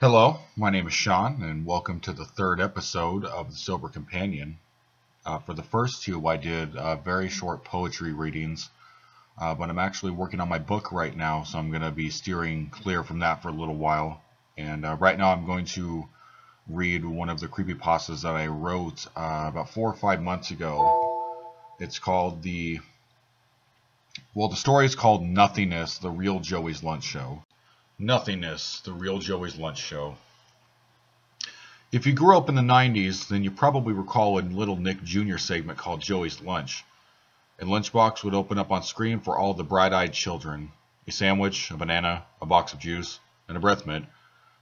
Hello, my name is Sean, and welcome to the third episode of The Sober Companion. For the first two, I did very short poetry readings, but I'm actually working on my book right now, so I'm going to be steering clear from that for a little while. And right now, I'm going to read one of the creepypastas that I wrote about 4 or 5 months ago. It's called the story is called Nothingness, the Real Joey's Lunch Show. Nothingness, the Real Joey's Lunch Show. If you grew up in the 90s, then you probably recall a Little Nick Jr. segment called Joey's Lunch. A lunchbox would open up on screen for all the bright-eyed children. A sandwich, a banana, a box of juice, and a breath mint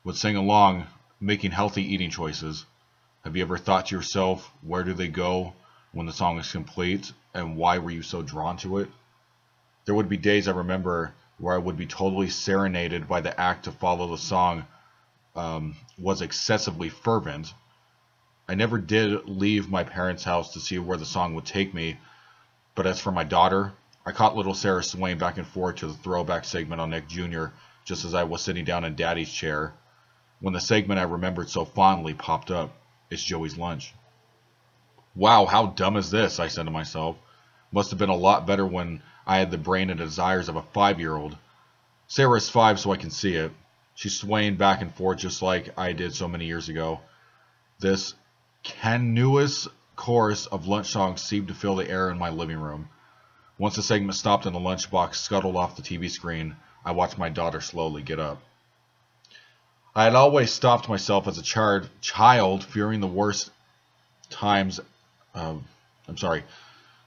would sing along, making healthy eating choices. Have you ever thought to yourself, where do they go when the song is complete, and why were you so drawn to it? There would be days I remember where I would be totally serenaded by the act to follow the song was excessively fervent. I never did leave my parents' house to see where the song would take me, but as for my daughter, I caught little Sarah swaying back and forth to the throwback segment on Nick Jr. just as I was sitting down in Daddy's chair, when the segment I remembered so fondly popped up. It's Joey's Lunch. Wow, how dumb is this, I said to myself. Must have been a lot better when I had the brain and desires of a 5-year-old. Sarah is 5, so I can see it. She's swaying back and forth just like I did so many years ago. This continuous chorus of lunch songs seemed to fill the air in my living room. Once the segment stopped and the lunchbox scuttled off the TV screen, I watched my daughter slowly get up. I had always stopped myself as a child fearing the worst times.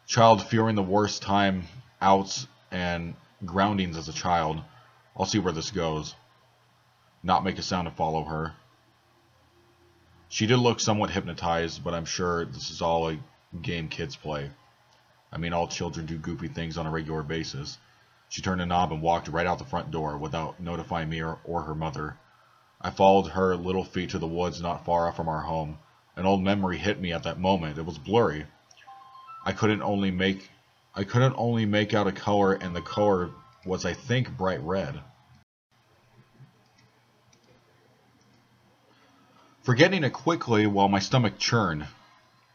Child fearing the worst time outs and groundings as a child. I'll see where this goes. Not make a sound to follow her. She did look somewhat hypnotized, but I'm sure this is all a game kids play. I mean, all children do goofy things on a regular basis. She turned a knob and walked right out the front door without notifying me or her mother. I followed her little feet to the woods not far off from our home. An old memory hit me at that moment. It was blurry. I couldn't only make out a color, and the color was, I think, bright red. Forgetting it quickly while my stomach churned.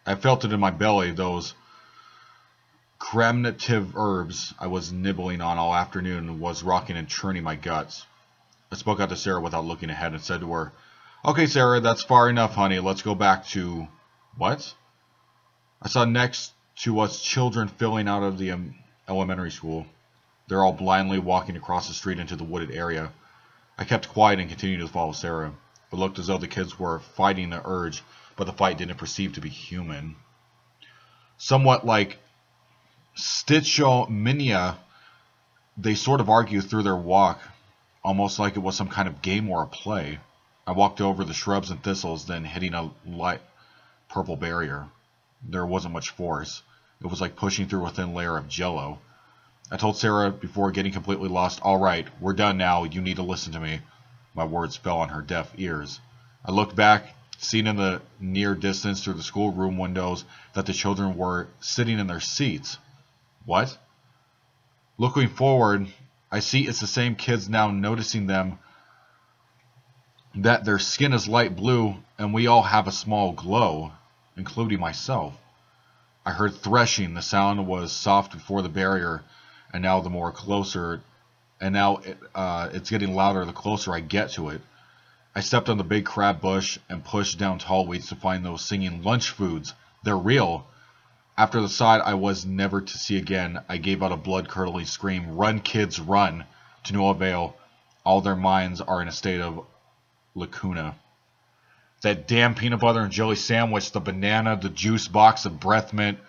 I felt it in my belly, those carminative herbs I was nibbling on all afternoon was rocking and churning my guts. I spoke out to Sarah without looking ahead and said to her, "Okay, Sarah, that's far enough, honey. Let's go back to..." What? I saw next to us children filling out of the elementary school. They're all blindly walking across the street into the wooded area. I kept quiet and continued to follow Sarah. It looked as though the kids were fighting the urge, but the fight didn't perceive to be human. Somewhat like Stitchomania, they sort of argued through their walk, almost like it was some kind of game or a play. I walked over the shrubs and thistles, then hitting a light purple barrier. There wasn't much force. It was like pushing through a thin layer of jello. I told Sarah before getting completely lost, "All right, we're done now. You need to listen to me." My words fell on her deaf ears. I looked back, seeing in the near distance through the schoolroom windows that the children were sitting in their seats. What? Looking forward, I see it's the same kids now, noticing them, that their skin is light blue and we all have a small glow, including myself. I heard threshing. The sound was soft before the barrier, and now it's getting louder the closer I get to it. I stepped on the big crab bush and pushed down tall weeds to find those singing lunch foods. They're real. After the sight I was never to see again, I gave out a blood-curdling scream. "Run, kids, run!" To no avail. All their minds are in a state of lacuna. That damn peanut butter and jelly sandwich, the banana, the juice box, the breath mint,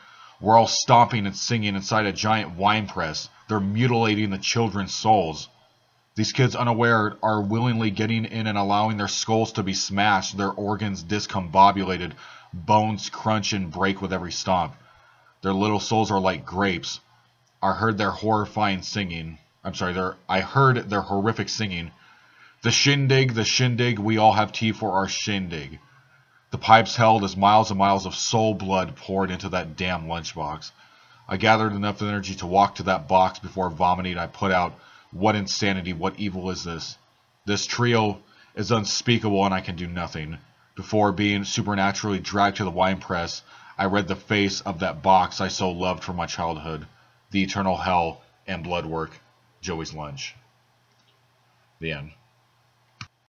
we're all stomping and singing inside a giant wine press. They're mutilating the children's souls. These kids, unaware, are willingly getting in and allowing their skulls to be smashed, their organs discombobulated, bones crunch and break with every stomp. Their little souls are like grapes. I heard their horrifying singing. I heard their horrific singing. The shindig, we all have tea for our shindig. The pipes held as miles and miles of soul blood poured into that damn lunchbox. I gathered enough energy to walk to that box before vomiting. I put out, "What insanity, what evil is this? This trio is unspeakable and I can do nothing. Before being supernaturally dragged to the wine press, I read the face of that box I so loved from my childhood. The eternal hell and blood work. Joey's lunch. The end.